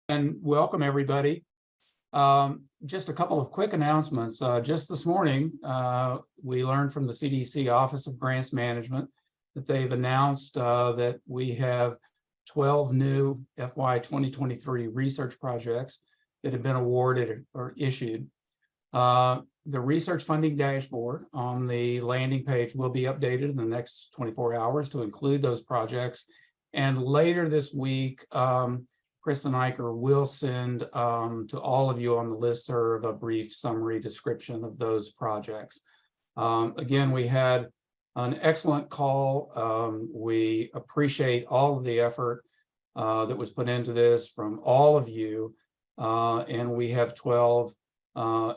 And welcome everybody. Just a couple of quick announcements. Just this morning, we learned from the CDC Office of Grants Management that they've announced that we have 12 new FY 2023 research projects that have been awarded or issued. The research funding dashboard on the landing page will be updated in the next 24 hours to include those projects. And later this week, Kristen Eicher will send to all of you on the listserv a brief summary description of those projects. Again, we had an excellent call. We appreciate all of the effort that was put into this from all of you. And we have 12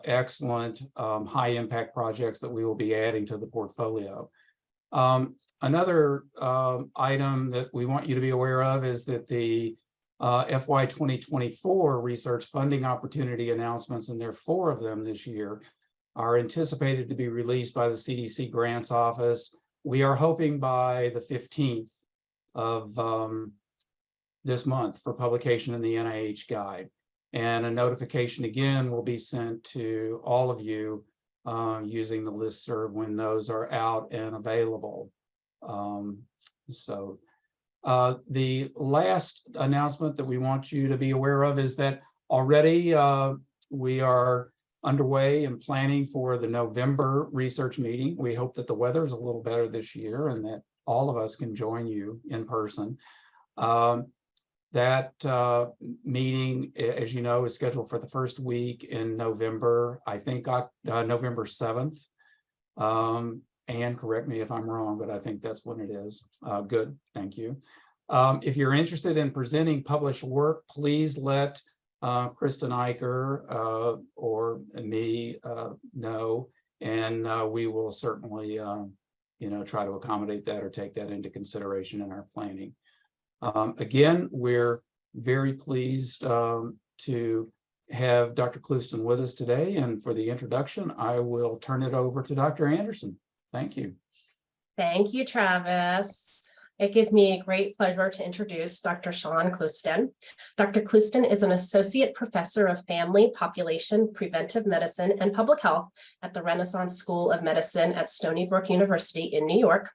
excellent high impact projects that we will be adding to the portfolio. Another item that we want you to be aware of is that the FY 2024 research funding opportunity announcements, and there are 4 of them this year, are anticipated to be released by the CDC Grants Office. We are hoping by the 15th of this month for publication in the NIH Guide. And a notification again will be sent to all of you using the listserv when those are out and available. The last announcement that we want you to be aware of is that already we are underway and planning for the November research meeting. We hope that the weather is a little better this year and that all of us can join you in person. That meeting, as you know, is scheduled for the first week in November, I think November 7th. And correct me if I'm wrong, but I think that's when it is. Good, thank you. If you're interested in presenting published work, please let Kristen Eicher or me know, and we will certainly try to accommodate that or take that into consideration in our planning. Again, we're very pleased to have Dr. Clouston with us today, and for the introduction, I will turn it over to Dr. Anderson. Thank you. Thank you, Travis. It gives me a great pleasure to introduce Dr. Sean Clouston. Dr. Clouston is an associate professor of family, population, preventive medicine, and public health at the Renaissance School of Medicine at Stony Brook University in New York.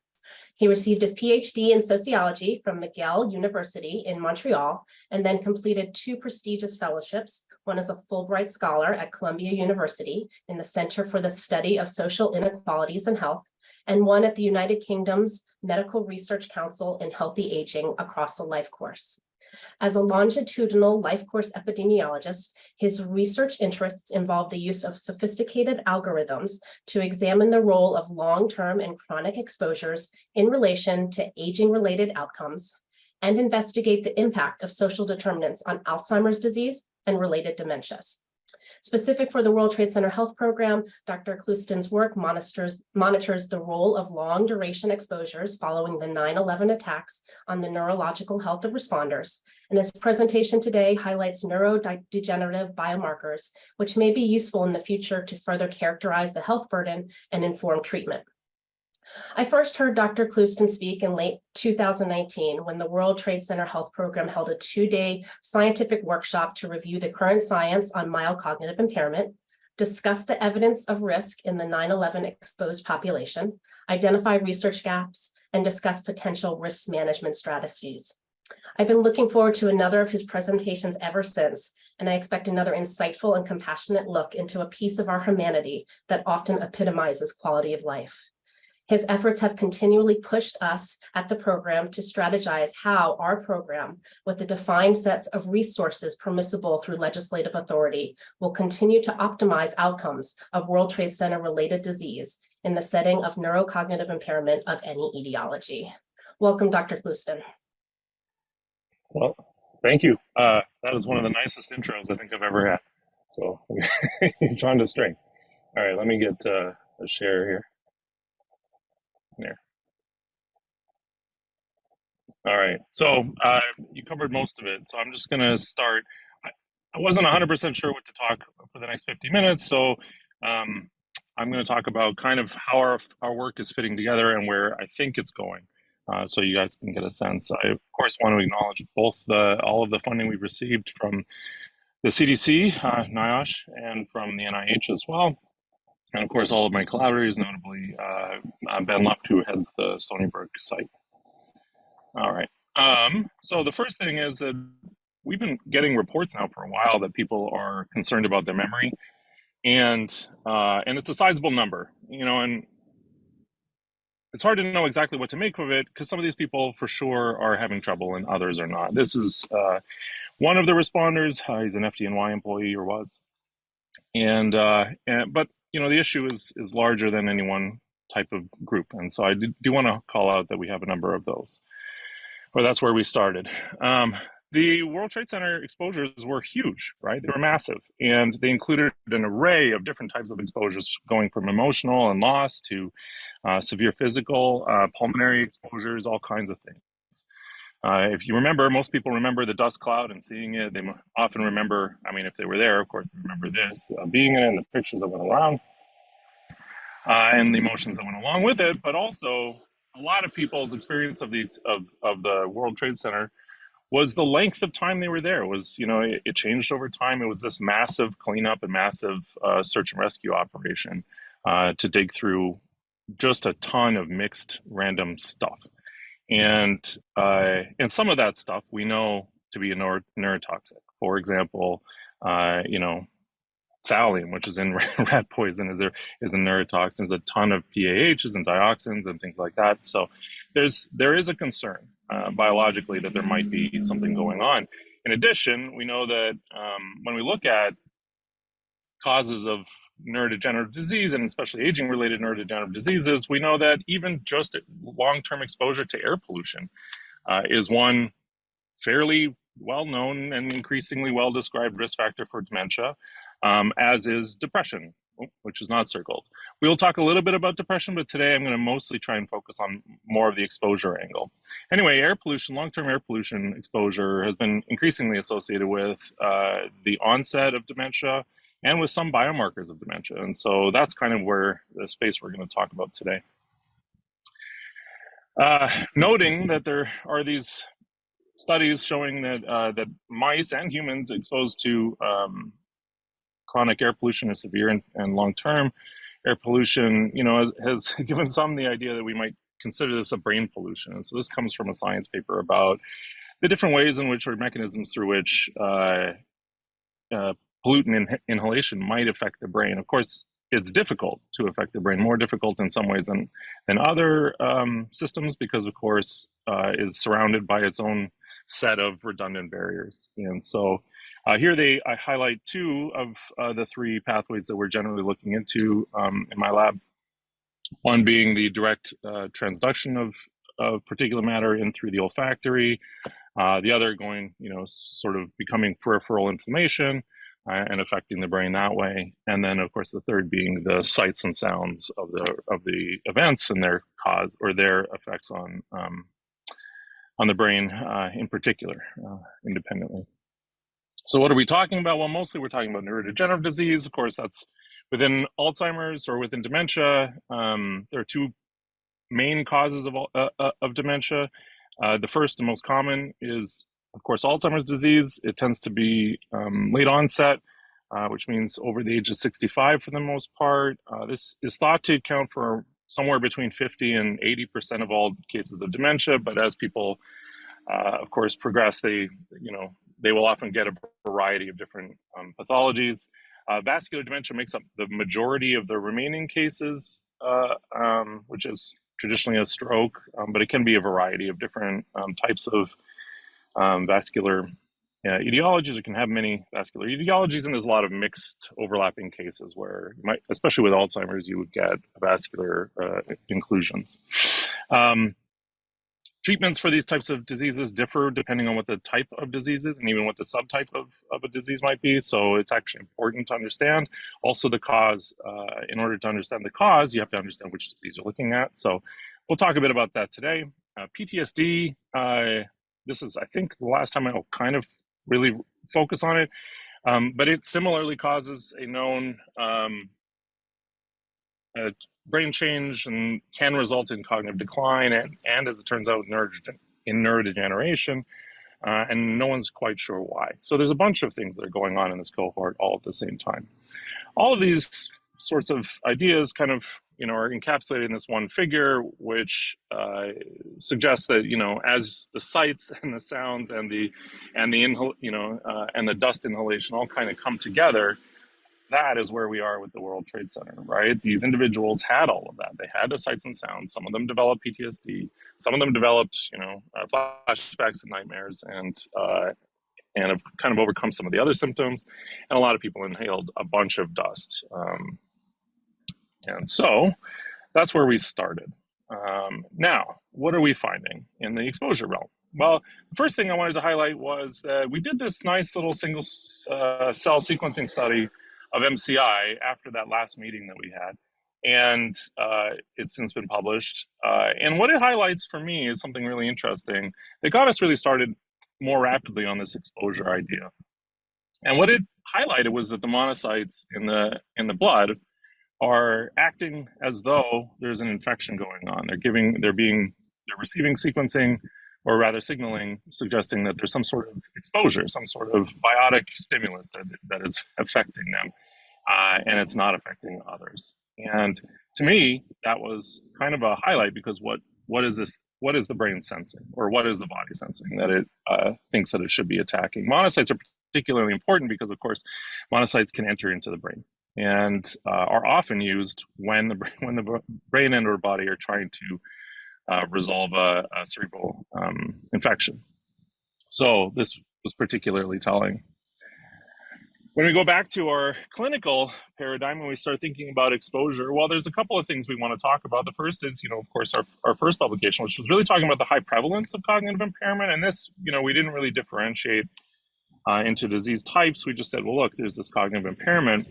He received his PhD in sociology from McGill University in Montreal, and then completed 2 prestigious fellowships, one as a Fulbright Scholar at Columbia University in the Center for the Study of Social Inequalities in Health, and one at the United Kingdom's Medical Research Council in Healthy Aging across the life course. As a longitudinal life course epidemiologist, his research interests involve the use of sophisticated algorithms to examine the role of long-term and chronic exposures in relation to aging-related outcomes, and investigate the impact of social determinants on Alzheimer's disease and related dementias. Specific for the World Trade Center Health Program, Dr. Clouston's work monitors the role of long-duration exposures following the 9/11 attacks on the neurological health of responders, and his presentation today highlights neurodegenerative biomarkers, which may be useful in the future to further characterize the health burden and inform treatment. I first heard Dr. Clouston speak in late 2019 when the World Trade Center Health Program held a 2-day scientific workshop to review the current science on mild cognitive impairment, discuss the evidence of risk in the 9/11 exposed population, identify research gaps, and discuss potential risk management strategies. I've been looking forward to another of his presentations ever since, and I expect another insightful and compassionate look into a piece of our humanity that often epitomizes quality of life. His efforts have continually pushed us at the program to strategize how our program, with the defined sets of resources permissible through legislative authority, will continue to optimize outcomes of World Trade Center related disease in the setting of neurocognitive impairment of any etiology. Welcome, Dr. Clouston. Well, thank you. That is one of the nicest intros I think I've ever had. So you found a string. All right, let me get a share here. There. All right, so you covered most of it, so I'm just going to start. I wasn't 100% sure what to talk for the next 50 minutes, so I'm going to talk about kind of how our work is fitting together and where I think it's going. so you guys can get a sense. I, of course, want to acknowledge both all of the funding we've received from the CDC, NIOSH, and from the NIH as well. And of course, all of my collaborators, notably Ben Luft, who heads the Stony Brook site. All right. So the first thing is that we've been getting reports now for a while that people are concerned about their memory, and it's a sizable number, and it's hard to know exactly what to make of it because some of these people for sure are having trouble and others are not. This is one of the responders. He's an FDNY employee, or was, but the issue is larger than any one type of group, and so I do want to call out that we have a number of those. Or that's where we started. The World Trade Center exposures were huge, right? They were massive, and they included an array of different types of exposures, going from emotional and loss to severe physical, pulmonary exposures, all kinds of things. If you remember, most people remember the dust cloud and seeing it. They often remember, if they were there, of course, they remember this, being in it, and the pictures that went around, and the emotions that went along with it. But also, a lot of people's experience of the World Trade Center was the length of time they were there. It was, it changed over time. It was this massive cleanup and massive search and rescue operation to dig through just a ton of mixed random stuff. And some of that stuff we know to be neurotoxic. For example, thallium, which is in rat poison, is a neurotoxin. There's a ton of PAHs and dioxins and things like that. So there is a concern biologically that there might be something going on. In addition, we know that when we look at causes of neurodegenerative disease, and especially aging-related neurodegenerative diseases, we know that even just long-term exposure to air pollution is one fairly well-known and increasingly well-described risk factor for dementia, as is depression, which is not circled. We will talk a little bit about depression, but today I'm going to mostly try and focus on more of the exposure angle. Anyway, air pollution, long-term air pollution exposure has been increasingly associated with the onset of dementia and with some biomarkers of dementia. And so that's kind of where the space we're going to talk about today. Noting that there are these studies showing that mice and humans exposed to chronic air pollution or severe and long-term air pollution, has given some the idea that we might consider this a brain pollution. And so this comes from a science paper about the different ways in which, or mechanisms through which pollutant inhalation might affect the brain. Of course, it's difficult to affect the brain, more difficult in some ways than other systems, because of course is surrounded by its own set of redundant barriers. And so here I highlight two of the three pathways that we're generally looking into in my lab. One being the direct transduction of particulate matter in through the olfactory, the other going, sort of becoming peripheral inflammation and affecting the brain that way. And then, of course, the third being the sights and sounds of the events and their cause or their effects on the brain in particular, independently. So what are we talking about? Well, mostly we're talking about neurodegenerative disease. Of course, that's within Alzheimer's or within dementia. There are two main causes of dementia. The first and most common is, of course, Alzheimer's disease. It tends to be late onset, which means over the age of 65 for the most part. This is thought to account for somewhere between 50 and 80% of all cases of dementia. But as people, of course, progress, they will often get a variety of different pathologies. Vascular dementia makes up the majority of the remaining cases, which is traditionally a stroke, but it can be a variety of different types of vascular etiologies. It can have many vascular etiologies, and there's a lot of mixed overlapping cases where you might, especially with Alzheimer's, you would get vascular inclusions. Treatments for these types of diseases differ depending on what the type of disease is and even what the subtype of a disease might be. So it's actually important to understand also the cause. In order to understand the cause, you have to understand which disease you're looking at. So we'll talk a bit about that today. PTSD, this is, I think, the last time I'll kind of really focus on it, but it similarly causes a known brain change and can result in cognitive decline and as it turns out, in neurodegeneration. And no one's quite sure why. So there's a bunch of things that are going on in this cohort all at the same time. All of these sorts of ideas kind of, are encapsulated in this one figure, which suggests that, as the sights and the sounds and the dust inhalation all kind of come together, that is where we are with the World Trade Center, right? These individuals had all of that. They had the sights and sounds. Some of them developed PTSD. Some of them developed, flashbacks and nightmares, and have kind of overcome some of the other symptoms. And a lot of people inhaled a bunch of dust. And so that's where we started. Now, what are we finding in the exposure realm? Well, the first thing I wanted to highlight was that we did this nice little single cell sequencing study of MCI after that last meeting that we had. And it's since been published. And what it highlights for me is something really interesting that got us really started more rapidly on this exposure idea. And what it highlighted was that the monocytes in the blood are acting as though there's an infection going on. They're receiving sequencing, or rather signaling, suggesting that there's some sort of exposure, some sort of biotic stimulus that is affecting them, and it's not affecting others. And to me, that was kind of a highlight, because what is this? What is the brain sensing, or what is the body sensing that it thinks that it should be attacking? Monocytes are particularly important because, of course, monocytes can enter into the brain and are often used when the brain and or body are trying to resolve a cerebral infection. So this was particularly telling. When we go back to our clinical paradigm, when we start thinking about exposure, well, there's a couple of things we want to talk about. The first is, of course, our first publication, which was really talking about the high prevalence of cognitive impairment. And this, we didn't really differentiate into disease types. We just said, well, look, there's this cognitive impairment.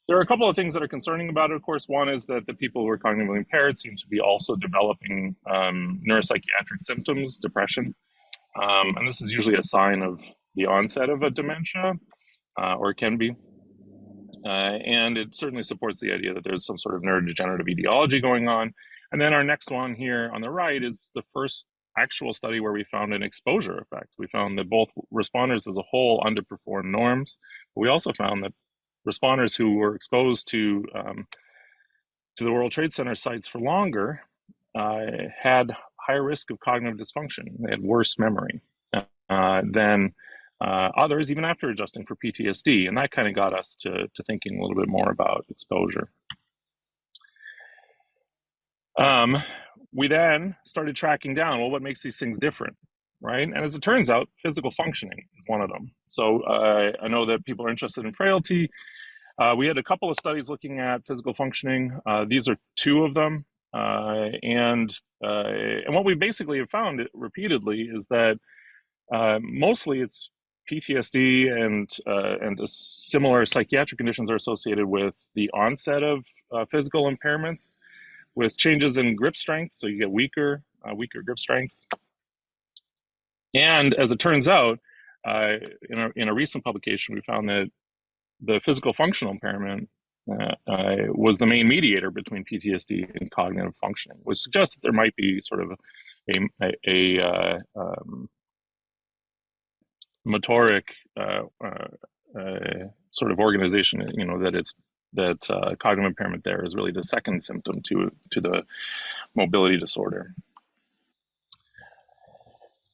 There are a couple of things that are concerning about it. Of course, one is that the people who are cognitively impaired seem to be also developing neuropsychiatric symptoms, depression. And this is usually a sign of the onset of a dementia, or it can be. And it certainly supports the idea that there's some sort of neurodegenerative etiology going on. And then our next one here on the right is the first actual study where we found an exposure effect. We found that both responders as a whole underperformed norms, but we also found that responders who were exposed to the World Trade Center sites for longer had higher risk of cognitive dysfunction. They had worse memory than others, even after adjusting for PTSD. And that kind of got us to thinking a little bit more about exposure. We then started tracking down, well, what makes these things different, right? And as it turns out, physical functioning is one of them. So I know that people are interested in frailty. We had a couple of studies looking at physical functioning. These are two of them. And what we basically have found repeatedly is that mostly it's PTSD and similar psychiatric conditions are associated with the onset of physical impairments, with changes in grip strength. So you get weaker grip strengths. And as it turns out, in a recent publication, we found that the physical functional impairment was the main mediator between PTSD and cognitive functioning, which suggests that there might be sort of a motoric sort of organization, that cognitive impairment there is really the second symptom to the mobility disorder.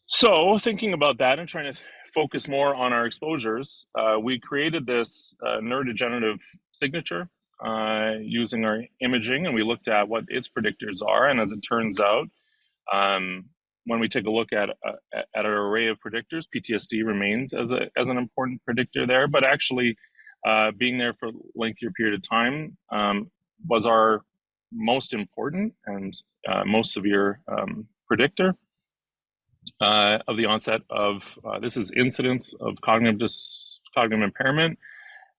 So thinking about that and trying to focus more on our exposures, we created this neurodegenerative signature using our imaging, and we looked at what its predictors are. And as it turns out, when we take a look at an array of predictors, PTSD remains as an important predictor there, but actually being there for a lengthier period of time was our most important and most severe predictor of the onset of, this is incidence of cognitive impairment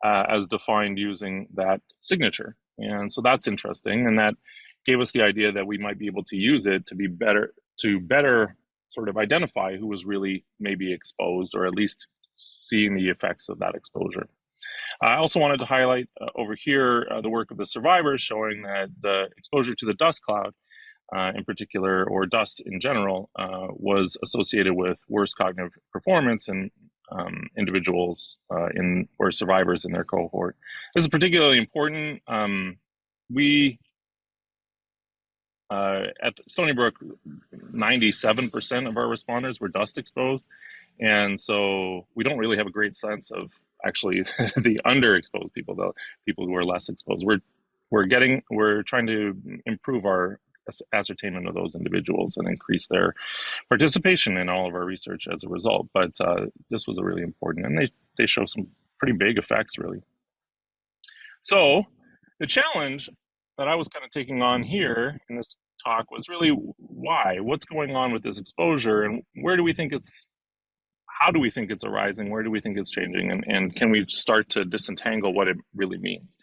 as defined using that signature. And so that's interesting. And that gave us the idea that we might be able to use it to better sort of identify who was really maybe exposed, or at least seeing the effects of that exposure. I also wanted to highlight over here the work of the survivors showing that the exposure to the dust cloud in particular, or dust in general, was associated with worse cognitive performance in individuals or survivors in their cohort. This is particularly important. We at Stony Brook, 97% of our responders were dust exposed, and so we don't really have a great sense of actually the underexposed people, the people who are less exposed. We're trying to improve our ascertainment of those individuals and increase their participation in all of our research as a result. But this was a really important, and they show some pretty big effects, really. So the challenge that I was kind of taking on here in this talk was really what's going on with this exposure, and how do we think it's arising, where do we think it's changing, and can we start to disentangle what it really means?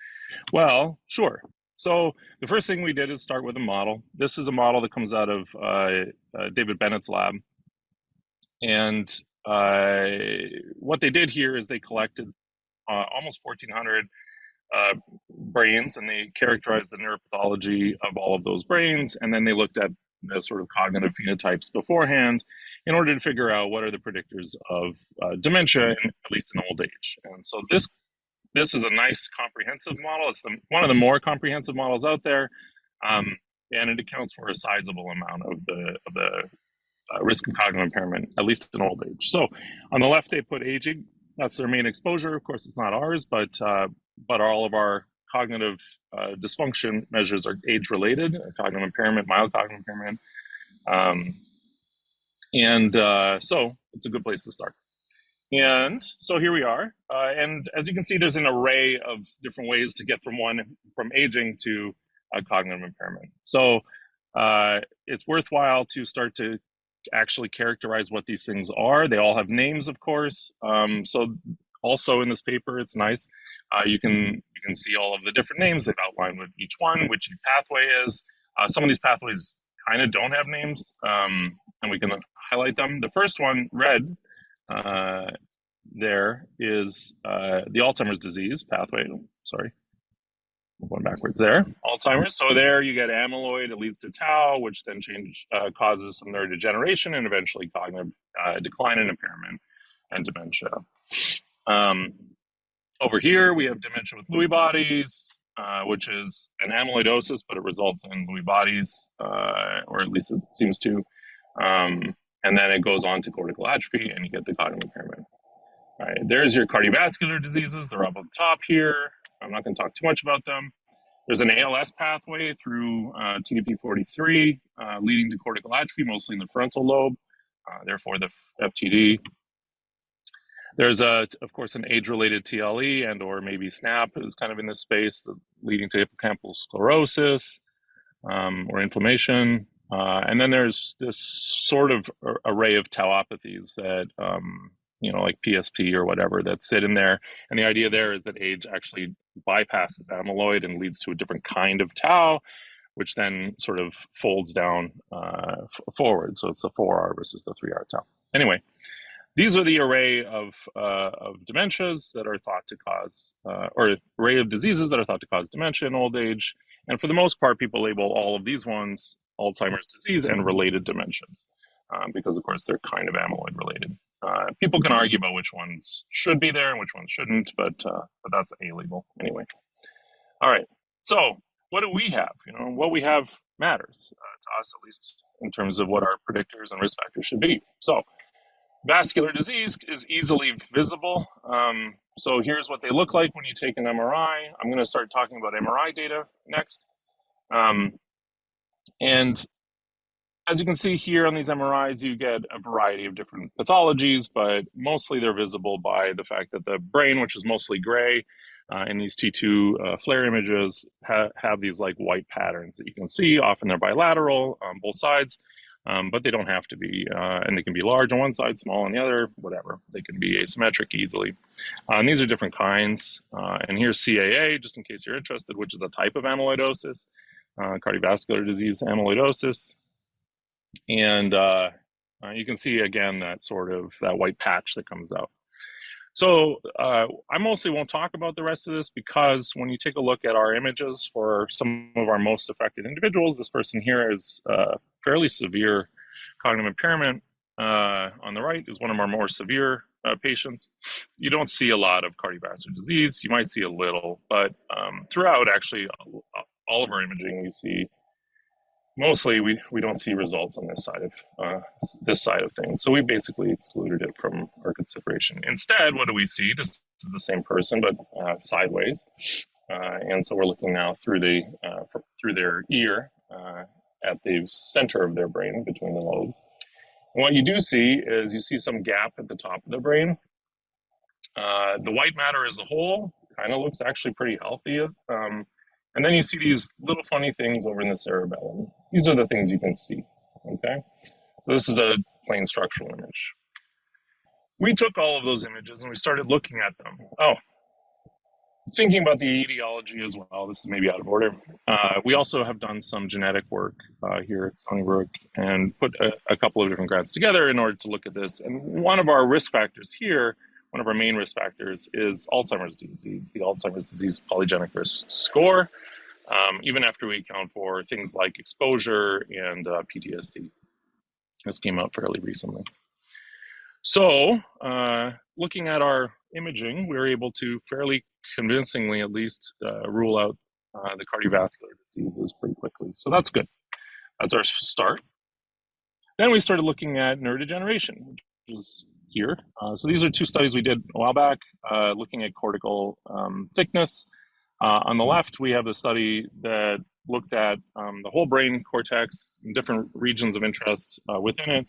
Well, sure. So the first thing we did is start with a model. This is a model that comes out of David Bennett's lab. And what they did here is they collected almost 1,400 brains, and they characterized the neuropathology of all of those brains. And then they looked at the sort of cognitive phenotypes beforehand in order to figure out what are the predictors of dementia, at least in old age. And so this is a nice comprehensive model. It's one of the more comprehensive models out there, and it accounts for a sizable amount of the risk of cognitive impairment, at least in old age. So on the left, they put aging. That's their main exposure. Of course, it's not ours, but all of our cognitive dysfunction measures are age-related, cognitive impairment, mild cognitive impairment. So it's a good place to start. And so here we are. And as you can see, there's an array of different ways to get from aging to cognitive impairment. So it's worthwhile to start to actually characterize what these things are. They all have names, of course. So also in this paper, it's nice. You can see all of the different names. They've outlined with each one, which pathway is. Some of these pathways kind of don't have names, and we can highlight them. The first one, red, there is the Alzheimer's disease pathway. Sorry, going backwards there. Alzheimer's. So there you get amyloid. It leads to tau, which then causes some neurodegeneration and eventually cognitive decline and impairment and dementia. Over here we have dementia with Lewy bodies, which is an amyloidosis, but it results in Lewy bodies, or at least it seems to. And then it goes on to cortical atrophy, and you get the cognitive impairment. All right, there's your cardiovascular diseases. They're up on top here. I'm not going to talk too much about them. There's an ALS pathway through TDP43, leading to cortical atrophy, mostly in the frontal lobe, therefore the FTD. There's, of course, an age-related TLE and or maybe SNAP is kind of in this space, leading to hippocampal sclerosis or inflammation. And then there's this sort of array of tauopathies that, like PSP or whatever, that sit in there. And the idea there is that age actually bypasses amyloid and leads to a different kind of tau, which then sort of folds down forward. So it's the 4R versus the 3R tau. Anyway, these are the array of dementias that are thought to cause, or array of diseases that are thought to cause dementia in old age. And for the most part, people label all of these ones Alzheimer's disease and related dementias, because of course they're kind of amyloid related. People can argue about which ones should be there and which ones shouldn't, but that's a label anyway. All right, so what do we have? What we have matters to us, at least in terms of what our predictors and risk factors should be. So vascular disease is easily visible. So here's what they look like when you take an MRI. I'm going to start talking about MRI data next. And as you can see here on these MRIs, you get a variety of different pathologies, but mostly they're visible by the fact that the brain, which is mostly gray, in these T2 flare images, have these like white patterns that you can see. Often they're bilateral on both sides, but they don't have to be. And they can be large on one side, small on the other, whatever. They can be asymmetric easily. And these are different kinds. And here's CAA, just in case you're interested, which is a type of amyloidosis, cardiovascular disease amyloidosis. And you can see, again, that white patch that comes out. So I mostly won't talk about the rest of this because when you take a look at our images for some of our most affected individuals, this person here is fairly severe cognitive impairment. On the right is one of our more severe patients. You don't see a lot of cardiovascular disease. You might see a little, but throughout actually all of our imaging, you see mostly we don't see results on this side of things. So we basically excluded it from our consideration. Instead, what do we see? This is the same person, but sideways. And so we're looking now through their ear at the center of their brain between the lobes. And what you do see is you see some gap at the top of the brain. The white matter as a whole kind of looks actually pretty healthy. And then you see these little funny things over in the cerebellum. These are the things you can see, okay? So this is a plain structural image. We took all of those images and we started looking at them. Oh, thinking about the etiology as well. This is maybe out of order. We also have done some genetic work here at Stony Brook and put a couple of different grants together in order to look at this. And one of our risk factors here, one of our main risk factors is Alzheimer's disease, the Alzheimer's disease polygenic risk score, even after we account for things like exposure and PTSD. This came out fairly recently. So looking at our imaging, we were able to fairly convincingly at least rule out the cardiovascular diseases pretty quickly. So that's good. That's our start. Then we started looking at neurodegeneration, which is here. So these are two studies we did a while back, looking at cortical thickness. On the left, we have the study that looked at the whole brain cortex, different regions of interest within it,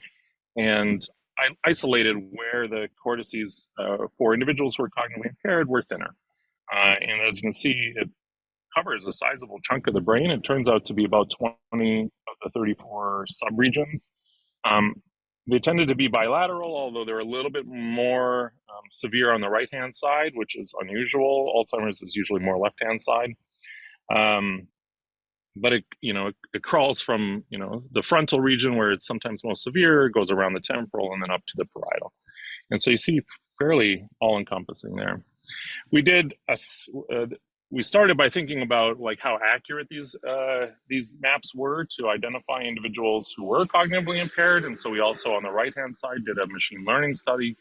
and I isolated where the cortices for individuals who are cognitively impaired were thinner. And as you can see, it covers a sizable chunk of the brain. It turns out to be about 20 of the 34 subregions. They tended to be bilateral, although they're a little bit more severe on the right-hand side, which is unusual. Alzheimer's is usually more left-hand side. But it crawls from the frontal region where it's sometimes most severe, goes around the temporal, and then up to the parietal. And so you see fairly all-encompassing there. We started by thinking about how accurate these maps were to identify individuals who were cognitively impaired. And so we also, on the right-hand side, did a machine learning study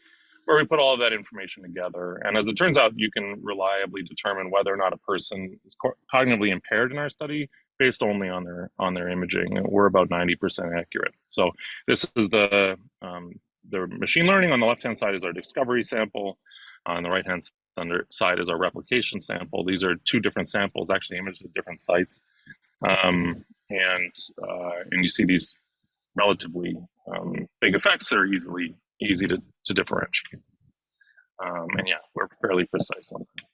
where we put all of that information together. And as it turns out, you can reliably determine whether or not a person is cognitively impaired in our study based only on their imaging. And we're about 90% accurate. So this is the machine learning. On the left-hand side is our discovery sample. On the right-hand side is our replication sample. These are two different samples, actually imaged at different sites. And you see these relatively big effects that are easy to differentiate. And yeah, we're fairly precise on that.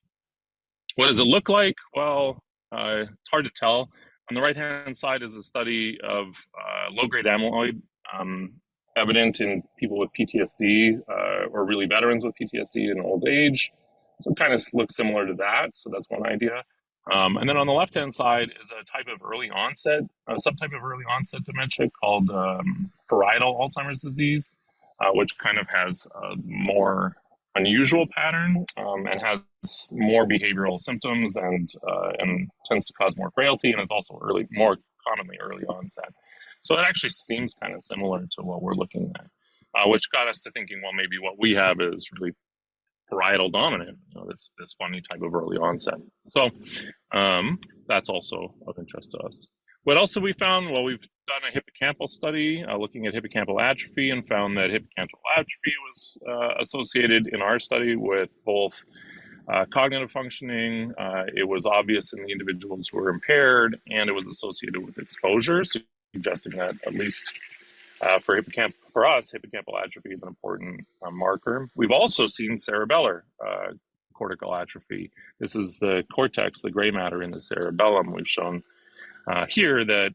What does it look like? Well, it's hard to tell. On the right-hand side is a study of low-grade amyloid evident in people with PTSD or really veterans with PTSD in old age. So it kind of looks similar to that. So that's one idea. And then on the left-hand side is a type of subtype of early onset dementia called parietal Alzheimer's disease, which kind of has a more unusual pattern and has more behavioral symptoms and tends to cause more frailty, and it's also more commonly early onset. So it actually seems kind of similar to what we're looking at, which got us to thinking, well, maybe what we have is really parietal dominant, this funny type of early onset. So that's also of interest to us. What else have we found? Well, we've done a hippocampal study looking at hippocampal atrophy and found that hippocampal atrophy was associated in our study with both cognitive functioning. It was obvious in the individuals who were impaired, and it was associated with exposure, suggesting that at least for us, hippocampal atrophy is an important marker. We've also seen cerebellar cortical atrophy. This is the cortex, the gray matter in the cerebellum. We've shown here that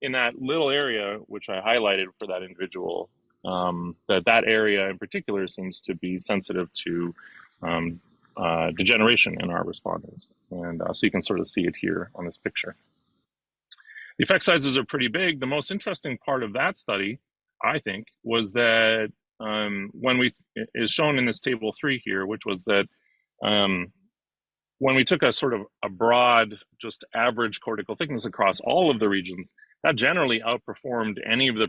in that little area, which I highlighted for that individual, that area in particular seems to be sensitive to degeneration in our responders. And so you can sort of see it here on this picture. The effect sizes are pretty big. The most interesting part of that study, I think, was that when we is shown in this table 3 here, which was that when we took a sort of a broad, just average cortical thickness across all of the regions, that generally outperformed any of the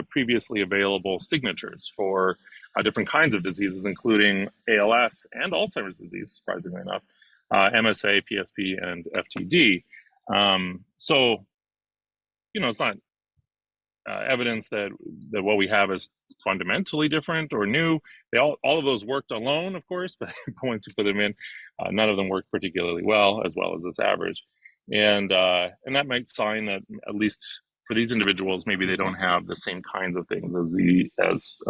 previously available signatures for different kinds of diseases, including ALS and Alzheimer's disease, surprisingly enough, MSA, PSP, and FTD. So, it's not evidence that what we have is fundamentally different or new. All of those worked alone, of course, but once you put them in, none of them worked particularly well as this average. And that might sign that, at least for these individuals, maybe they don't have the same kinds of things as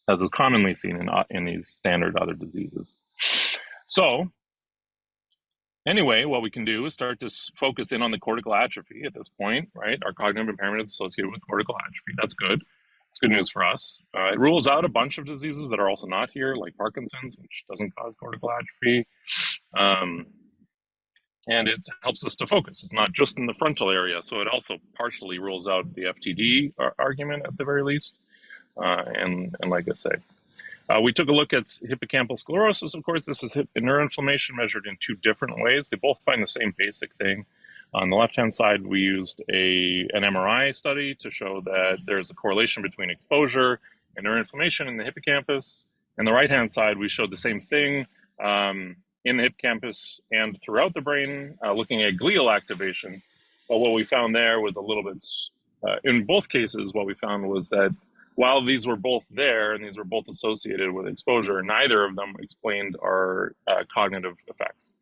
is commonly seen in these standard other diseases. So anyway, what we can do is start to focus in on the cortical atrophy at this point, right? Our cognitive impairment is associated with cortical atrophy. That's good. It's good news for us. It rules out a bunch of diseases that are also not here, like Parkinson's, which doesn't cause cortical atrophy. And it helps us to focus. It's not just in the frontal area. So it also partially rules out the FTD argument at the very least. And like I say, we took a look at hippocampal sclerosis. Of course, this is neuroinflammation measured in 2 different ways. They both find the same basic thing. On the left-hand side, we used an MRI study to show that there's a correlation between exposure and neuroinflammation in the hippocampus. And the right-hand side, we showed the same thing in the hippocampus and throughout the brain, looking at glial activation. But what we found there was a little bit, in both cases, what we found was that while these were both there and these were both associated with exposure, neither of them explained our cognitive effects.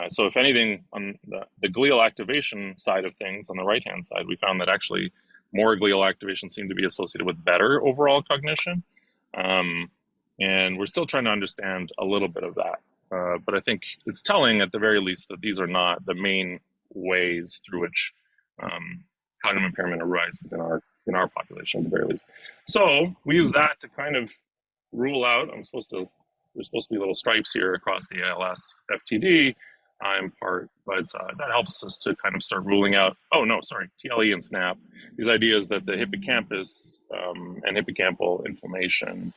So if anything, on the glial activation side of things, on the right-hand side, we found that actually more glial activation seemed to be associated with better overall cognition. And we're still trying to understand a little bit of that. But I think it's telling, at the very least, that these are not the main ways through which cognitive impairment arises in our population, at the very least. So we use that to kind of rule out. There's supposed to be little stripes here across the ALS FTD in part, but that helps us to kind of start ruling out, TLE and SNAP, these ideas that the hippocampus and hippocampal inflammation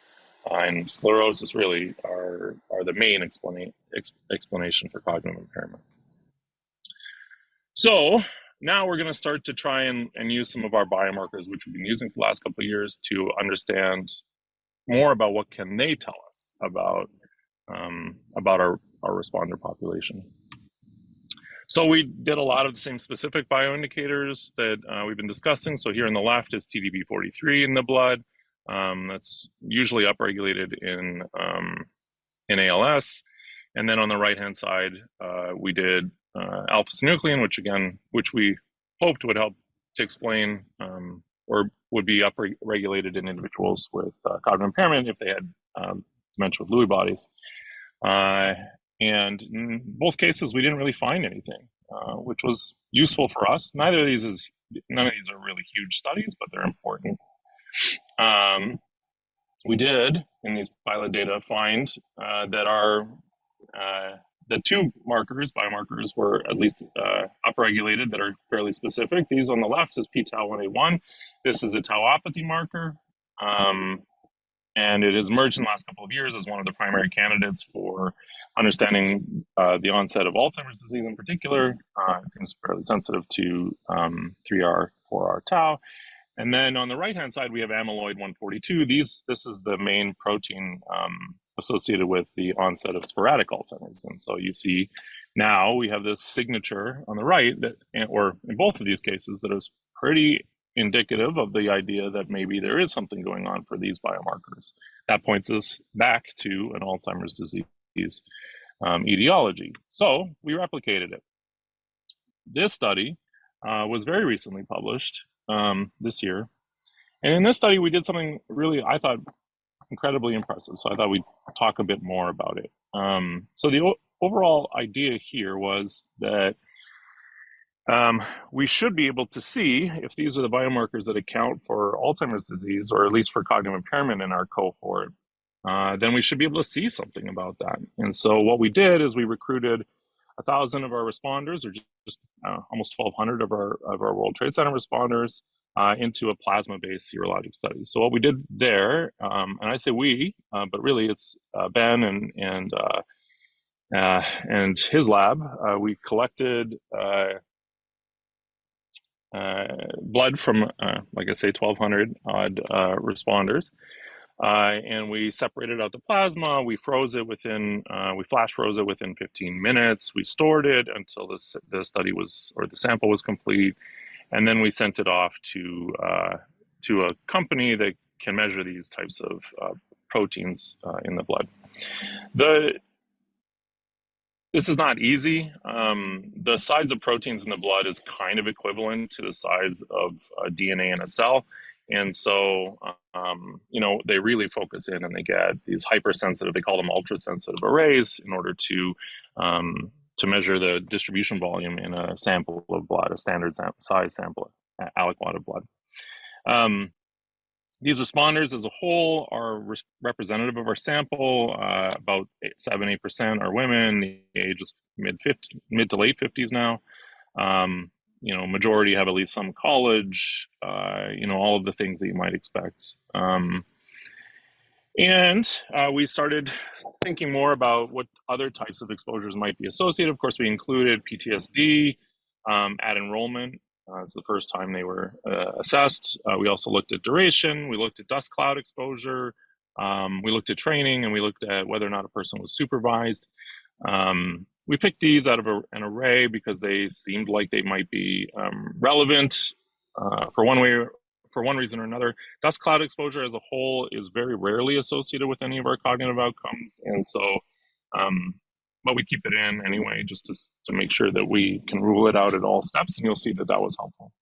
and sclerosis really are the main explanation for cognitive impairment. So now we're going to start to try and use some of our biomarkers, which we've been using for the last couple of years, to understand more about what can they tell us about our responder population. So we did a lot of the same specific bioindicators that we've been discussing. So here on the left is TDP-43 in the blood. That's usually upregulated in ALS. And then on the right-hand side, we did alpha-synuclein, which we hoped would help to explain or would be upregulated in individuals with cognitive impairment if they had dementia with Lewy bodies. And in both cases, we didn't really find anything, which was useful for us. None of these are really huge studies, but they're important. We did, in these pilot data, find that the 2 biomarkers were at least upregulated that are fairly specific. These on the left is p-tau181. This is a tauopathy marker. And it has emerged in the last couple of years as one of the primary candidates for understanding the onset of Alzheimer's disease in particular. It seems fairly sensitive to 3R, 4R tau. And then on the right-hand side, we have amyloid 142. This is the main protein associated with the onset of sporadic Alzheimer's. And so you see now we have this signature on the right, or in both of these cases, that is pretty indicative of the idea that maybe there is something going on for these biomarkers. That points us back to an Alzheimer's disease etiology. So we replicated it. This study was very recently published this year. And in this study, we did something really, I thought, incredibly impressive. So I thought we'd talk a bit more about it. So the overall idea here was that we should be able to see if these are the biomarkers that account for Alzheimer's disease, or at least for cognitive impairment in our cohort, then we should be able to see something about that. And so what we did is we recruited 1,000 of our responders, or just almost 1,200 of our World Trade Center responders, into a plasma-based serologic study. So what we did there, and I say we, but really it's Ben and his lab. We collected blood from, like I say, 1,200 odd responders. And we separated out the plasma. We froze it within, we flash froze it within 15 minutes. We stored it until the study was, or the sample was complete. And then we sent it off to a company that can measure these types of proteins in the blood. This is not easy. The size of proteins in the blood is kind of equivalent to the size of DNA in a cell. And so, they really focus in and they get these hypersensitive, they call them ultrasensitive arrays in order to measure the distribution volume in a sample of blood, a standard size sample, aliquot of blood. These responders as a whole are representative of our sample. About 7-8% are women. The age is mid to late 50s now. Majority have at least some college. All of the things that you might expect. And we started thinking more about what other types of exposures might be associated. Of course, we included PTSD at enrollment. It's the first time they were assessed. We also looked at duration. We looked at dust cloud exposure. We looked at training, and we looked at whether or not a person was supervised. We picked these out of an array because they seemed like they might be relevant for one reason or another. Dust cloud exposure as a whole is very rarely associated with any of our cognitive outcomes, and so but we keep it in anyway, just to make sure that we can rule it out at all steps, and you'll see that was helpful.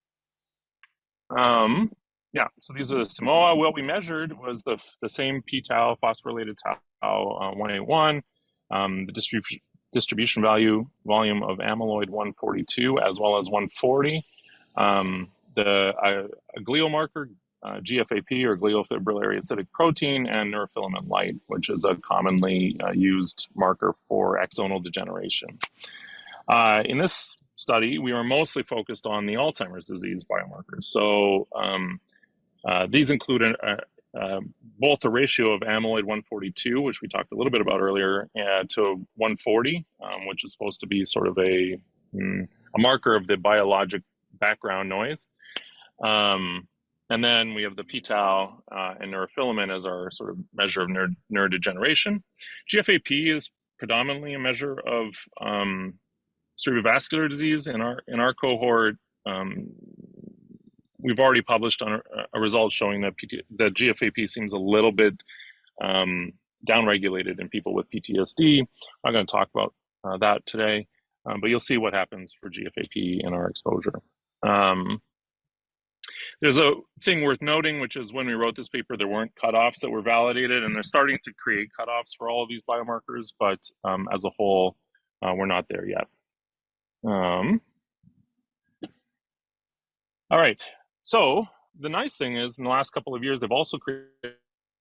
So these are the Samoa. What we measured was the same p-tau, phosphorylated tau 181, the distribution volume of amyloid 142 as well as 140, the glial marker, GFAP or glial fibrillary acidic protein, and neurofilament light, which is a commonly used marker for axonal degeneration. In this study, we were mostly focused on the Alzheimer's disease biomarkers. So these include both the ratio of amyloid 142, which we talked a little bit about earlier, to 140, which is supposed to be sort of a marker of the biologic background noise. And then we have the p-tau and neurofilament as our sort of measure of neurodegeneration. GFAP is predominantly a measure of cerebrovascular disease. In our cohort, we've already published on a result showing that GFAP seems a little bit downregulated in people with PTSD. I'm not going to talk about that today, but you'll see what happens for GFAP in our exposure. There's a thing worth noting, which is when we wrote this paper, there weren't cutoffs that were validated, and they're starting to create cutoffs for all of these biomarkers, but as a whole, we're not there yet. All right, so the nice thing is in the last couple of years, they've also created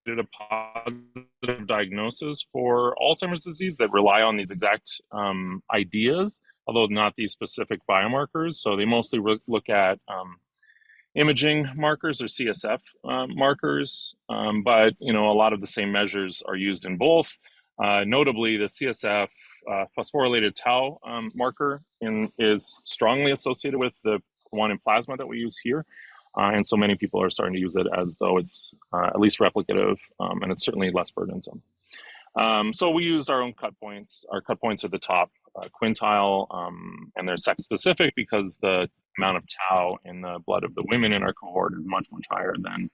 a positive diagnosis for Alzheimer's disease that rely on these exact ideas, although not these specific biomarkers. So they mostly look at imaging markers or CSF markers, but a lot of the same measures are used in both. Notably, the CSF phosphorylated tau marker is strongly associated with the one in plasma that we use here, and so many people are starting to use it as though it's at least replicative, and it's certainly less burdensome. So we used our own cut points. Our cut points are the top quintile, and they're sex specific because the amount of tau in the blood of the women in our cohort is much, much higher than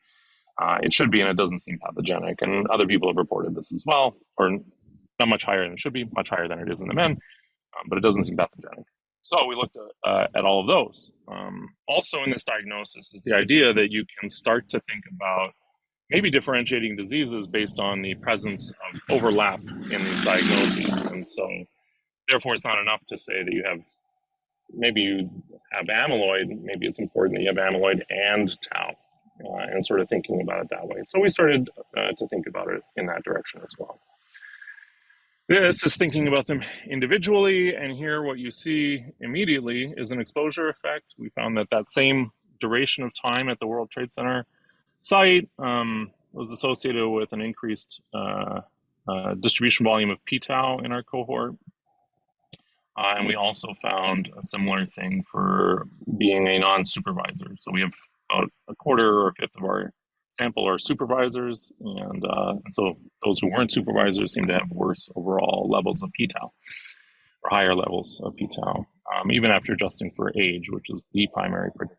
it should be, and it doesn't seem pathogenic. And other people have reported this as well, or not much higher than it should be, much higher than it is in the men, but it doesn't seem pathogenic. So we looked at all of those. Also in this diagnosis is the idea that you can start to think about maybe differentiating diseases based on the presence of overlap in these diagnoses. And so therefore it's not enough to say that you have amyloid, maybe it's important that you have amyloid and tau, and sort of thinking about it that way. So we started to think about it in that direction as well. This is thinking about them individually, and here what you see immediately is an exposure effect. We found that same duration of time at the World Trade Center site was associated with an increased distribution volume of p-tau in our cohort. And we also found a similar thing for being a non-supervisor. So we have about a quarter or a fifth of our sample are supervisors, and so those who weren't supervisors seem to have worse overall levels of p-tau, or higher levels of p-tau, even after adjusting for age, which is the primary predictor.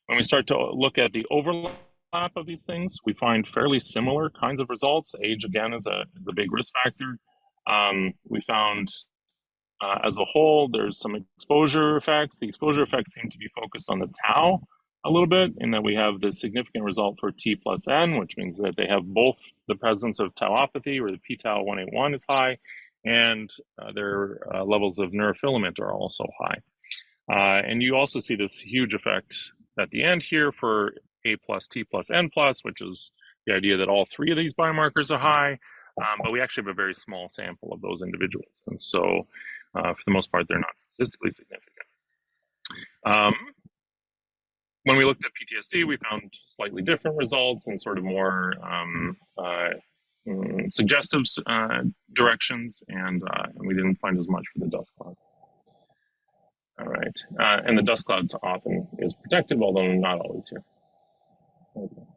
When we start to look at the overlap of these things, we find fairly similar kinds of results. Age, again, is a big risk factor. We found as a whole, there's some exposure effects. The exposure effects seem to be focused on the tau a little bit, in that we have the significant result for T plus N, which means that they have both the presence of tauopathy, where the p-tau 181 is high, and their levels of neurofilament are also high. And you also see this huge effect at the end here for A plus, T plus, N plus, which is the idea that all three of these biomarkers are high, but we actually have a very small sample of those individuals. And so for the most part, they're not statistically significant. When we looked at PTSD, we found slightly different results and sort of more suggestive directions, and we didn't find as much for the dust cloud. All right, and the dust clouds often is protective, although not always here. Okay.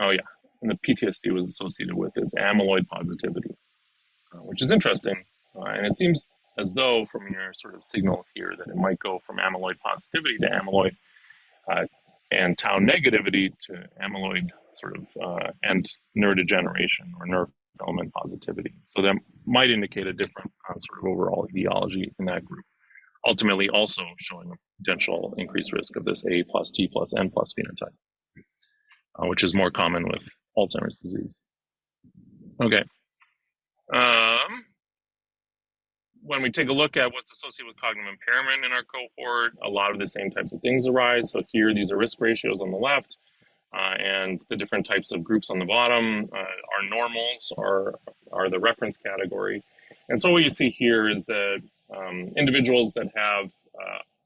Oh yeah, and the PTSD was associated with this amyloid positivity, which is interesting, and it seems as though from your sort of signal here that it might go from amyloid positivity to amyloid and tau negativity to amyloid sort of and neurodegeneration or neurofilament positivity. So that might indicate a different sort of overall etiology in that group, ultimately also showing a potential increased risk of this A plus, T plus, N plus phenotype, which is more common with Alzheimer's disease. Okay. When we take a look at what's associated with cognitive impairment in our cohort, a lot of the same types of things arise. So here, these are risk ratios on the left, and the different types of groups on the bottom. Our normals are the reference category. And so what you see here is that individuals that have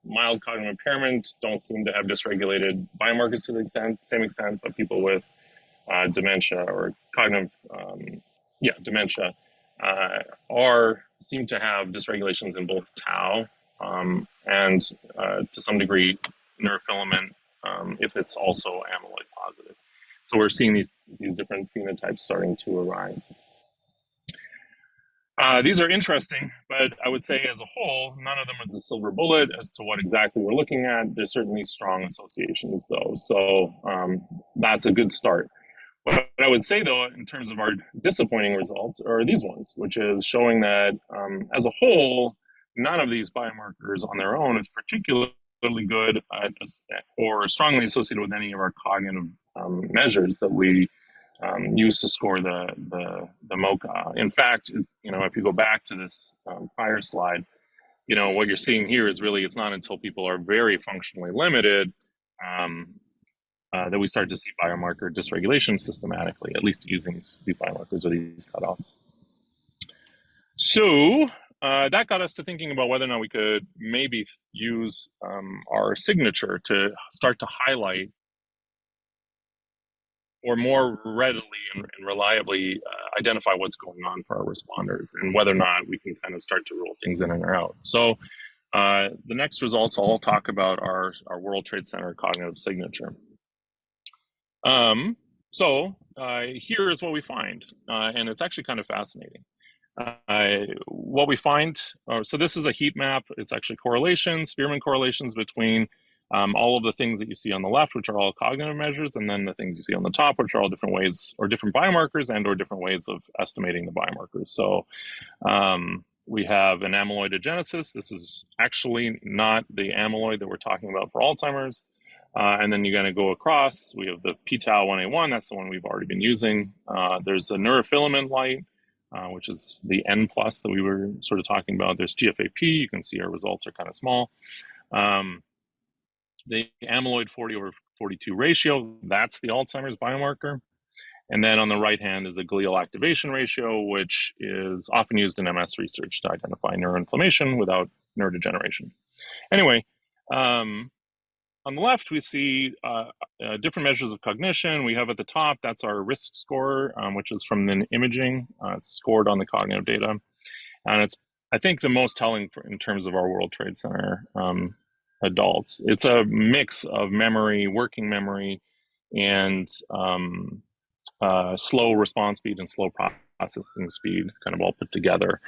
mild cognitive impairment don't seem to have dysregulated biomarkers to the same extent, but people with dementia or cognitive, dementia, seem to have dysregulations in both tau and to some degree neurofilament if it's also amyloid positive. So we're seeing these different phenotypes starting to arise. These are interesting, but I would say as a whole, none of them is a silver bullet as to what exactly we're looking at. There's certainly strong associations though, so that's a good start. What I would say, though, in terms of our disappointing results are these ones, which is showing that as a whole, none of these biomarkers on their own is particularly good or strongly associated with any of our cognitive measures that we use to score the MoCA. In fact, if you go back to this prior slide, what you're seeing here is really it's not until people are very functionally limited that we start to see biomarker dysregulation systematically, at least using these biomarkers or these cutoffs. So that got us to thinking about whether or not we could maybe use our signature to start to highlight or more readily and reliably identify what's going on for our responders and whether or not we can kind of start to rule things in and out. So the next results I'll talk about are our World Trade Center cognitive signature. So here is what we find, and it's actually kind of fascinating. What we find, so this is a heat map. It's actually correlations, Spearman correlations between all of the things that you see on the left, which are all cognitive measures, and then the things you see on the top, which are all different ways or different biomarkers and or different ways of estimating the biomarkers. So we have an amyloidogenesis. This is actually not the amyloid that we're talking about for Alzheimer's. And then you're going to go across. We have the p-tau 181. That's the one we've already been using. There's a neurofilament light, which is the N plus that we were sort of talking about. There's GFAP. You can see our results are kind of small. The amyloid 40/42 ratio, that's the Alzheimer's biomarker. And then on the right hand is a glial activation ratio, which is often used in MS research to identify neuroinflammation without neurodegeneration. Anyway, On the left, we see different measures of cognition. We have at the top, that's our risk score, which is from the imaging. It's scored on the cognitive data. And it's, I think, the most telling in terms of our World Trade Center adults. It's a mix of memory, working memory, and slow response speed and slow processing speed, kind of all put together.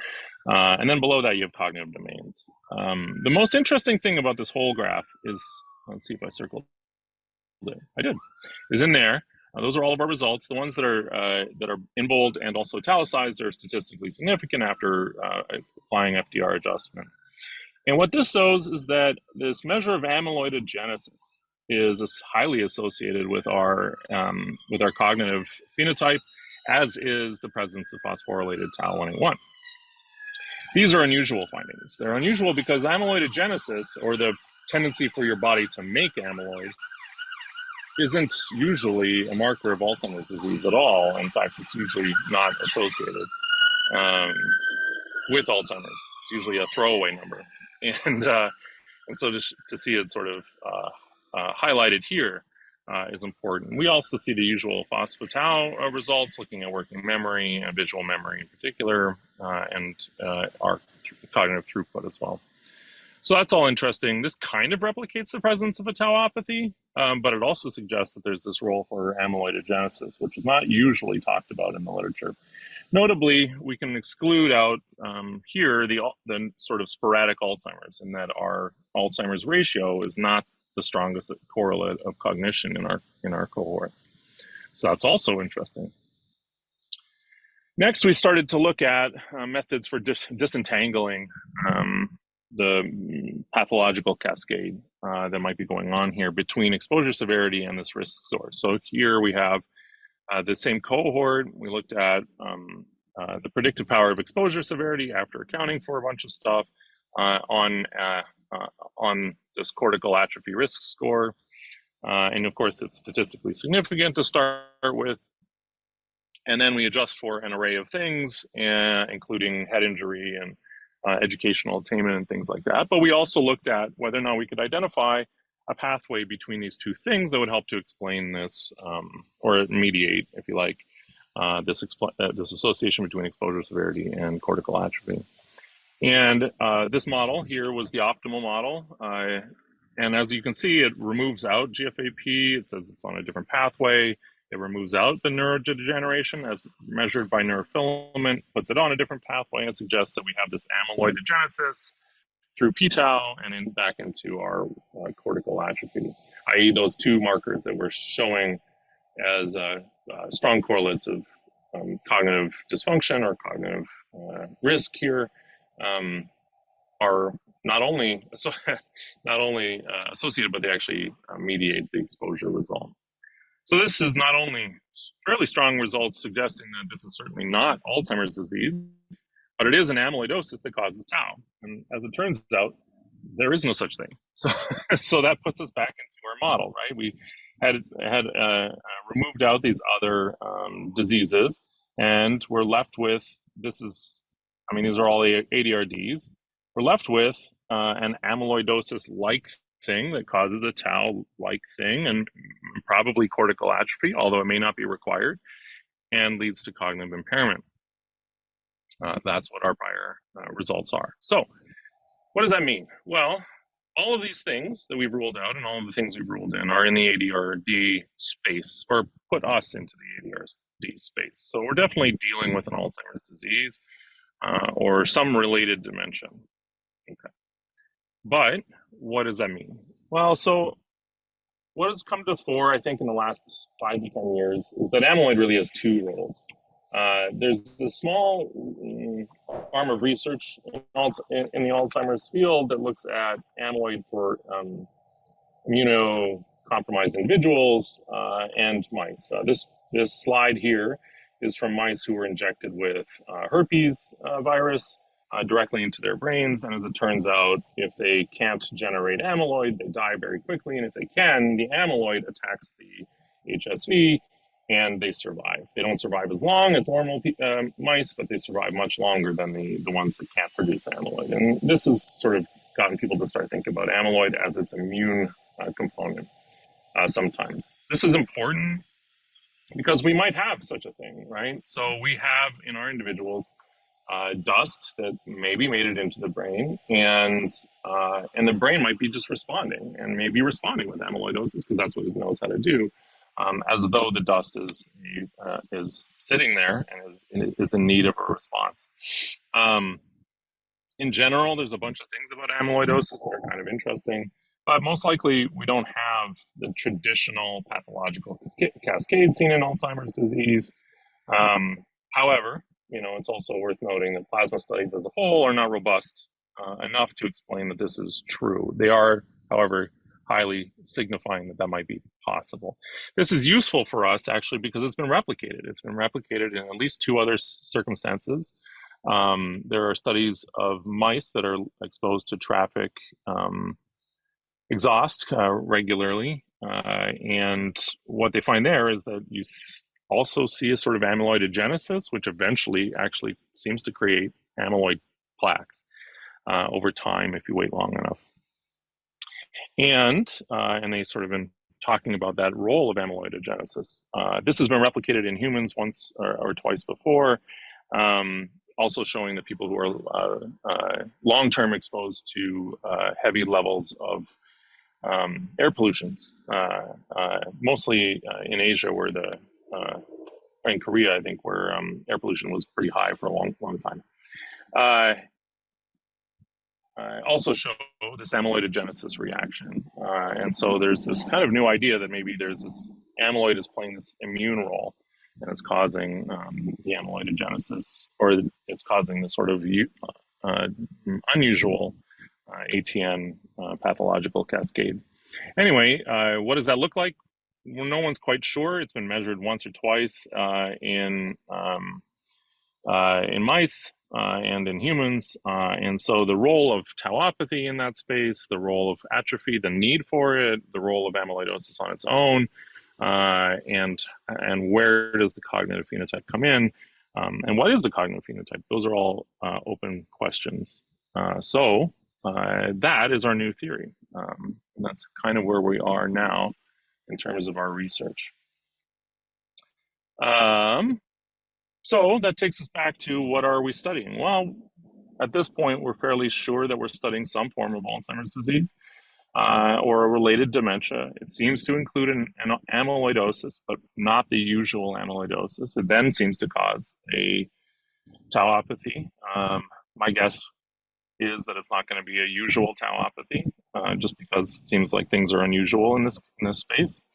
And then below that, you have cognitive domains. The most interesting thing about this whole graph is, let's see if I circled it. I did. Is in there. Those are all of our results. The ones that are in bold and also italicized are statistically significant after applying FDR adjustment. And what this shows is that this measure of amyloidogenesis is highly associated with our cognitive phenotype, as is the presence of phosphorylated tau 181. These are unusual findings. They're unusual because amyloidogenesis, or the tendency for your body to make amyloid, isn't usually a marker of Alzheimer's disease at all. In fact, it's usually not associated with Alzheimer's. It's usually a throwaway number. And so just to see it sort of highlighted here is important. We also see the usual phospho-tau results, looking at working memory and visual memory in particular, and our cognitive throughput as well. So that's all interesting. This kind of replicates the presence of a tauopathy, but it also suggests that there's this role for amyloidogenesis, which is not usually talked about in the literature. Notably, we can exclude out here the sort of sporadic Alzheimer's, in that our Alzheimer's ratio is not the strongest correlate of cognition in our cohort. So that's also interesting. Next, we started to look at methods for disentangling the pathological cascade that might be going on here between exposure severity and this risk source. So here we have the same cohort. We looked at the predictive power of exposure severity after accounting for a bunch of stuff on this cortical atrophy risk score. And of course, it's statistically significant to start with. And then we adjust for an array of things, including head injury and educational attainment and things like that. But we also looked at whether or not we could identify a pathway between these two things that would help to explain this, or mediate, if you like, this association between exposure severity and cortical atrophy. And this model here was the optimal model. And as you can see, it removes out GFAP. It says it's on a different pathway. It removes out the neurodegeneration as measured by neurofilament, puts it on a different pathway, and suggests that we have this amyloidogenesis through p-tau and back into our cortical atrophy, i.e. those two markers that we're showing as strong correlates of cognitive dysfunction or cognitive risk here are not only associated, but they actually mediate the exposure result. So this is not only fairly strong results suggesting that this is certainly not Alzheimer's disease, but it is an amyloidosis that causes tau. And as it turns out, there is no such thing. So that puts us back into our model, right? We had removed out these other diseases, and we're left with, these are all ADRDs. We're left with an amyloidosis-like thing that causes a tau-like thing, and probably cortical atrophy, although it may not be required, and leads to cognitive impairment. That's what our prior results are. So what does that mean? Well, all of these things that we've ruled out and all of the things we've ruled in are in the ADRD space, or put us into the ADRD space. So we're definitely dealing with an Alzheimer's disease or some related dimension. Okay. But what does that mean? Well, so what has come to the fore, I think, in the last 5 to 10 years is that amyloid really has two roles. There's this small arm of research in the Alzheimer's field that looks at amyloid for immunocompromised individuals and mice. This slide here is from mice who were injected with herpes virus directly into their brains. And as it turns out, if they can't generate amyloid, they die very quickly. And if they can, the amyloid attacks the HSV and they survive. They don't survive as long as normal mice, but they survive much longer than the ones that can't produce amyloid. And this has sort of gotten people to start thinking about amyloid as its immune component sometimes. This is important because we might have such a thing, right? So we have in our individuals dust that maybe made it into the brain, and the brain might be just responding, and maybe responding with amyloidosis because that's what it knows how to do, as though the dust is sitting there and is in need of a response. In general, there's a bunch of things about amyloidosis that are kind of interesting, but most likely we don't have the traditional pathological cascade seen in Alzheimer's disease. However, it's also worth noting that plasma studies as a whole are not robust enough to explain that this is true. They are, however, highly signifying that that might be possible. This is useful for us actually because it's been replicated. It's been replicated in at least 2 other circumstances. There are studies of mice that are exposed to traffic exhaust regularly, and what they find there is that you also see a sort of amyloidogenesis, which eventually actually seems to create amyloid plaques over time if you wait long enough. And they sort of been talking about that role of amyloidogenesis. This has been replicated in humans once or twice before, also showing that people who are long-term exposed to heavy levels of air pollutions, mostly in Asia, where in Korea, I think, where air pollution was pretty high for a long time. Also show this amyloidogenesis reaction. And so there's this kind of new idea that maybe there's this amyloid is playing this immune role, and it's causing the amyloidogenesis, or it's causing this sort of unusual ATN pathological cascade. Anyway, what does that look like? Well, no one's quite sure. It's been measured once or twice in mice and in humans. And so the role of tauopathy in that space, the role of atrophy, the need for it, the role of amyloidosis on its own, and where does the cognitive phenotype come in? And what is the cognitive phenotype? Those are all open questions. So that is our new theory. And that's kind of where we are now in terms of our research. So that takes us back to what are we studying? Well, at this point, we're fairly sure that we're studying some form of Alzheimer's disease or a related dementia. It seems to include an amyloidosis, but not the usual amyloidosis. It then seems to cause a tauopathy. My guess is that it's not going to be a usual tauopathy, just because it seems like things are unusual in this space.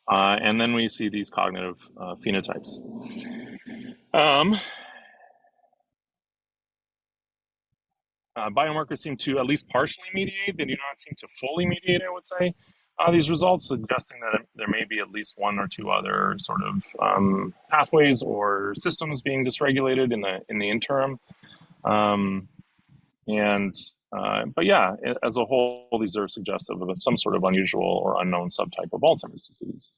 And then we see these cognitive phenotypes. Biomarkers seem to at least partially mediate. They do not seem to fully mediate, I would say, these results, suggesting that there may be at least 1 or 2 other sort of pathways or systems being dysregulated in the interim. But yeah, as a whole, these are suggestive of some sort of unusual or unknown subtype of Alzheimer's disease.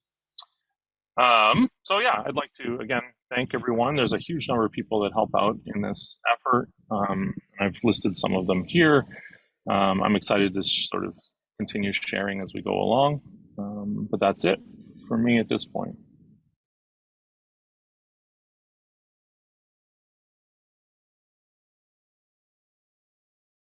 So yeah, I'd like to, again, thank everyone. There's a huge number of people that help out in this effort. I've listed some of them here. I'm excited to sort of continue sharing as we go along. But that's it for me at this point.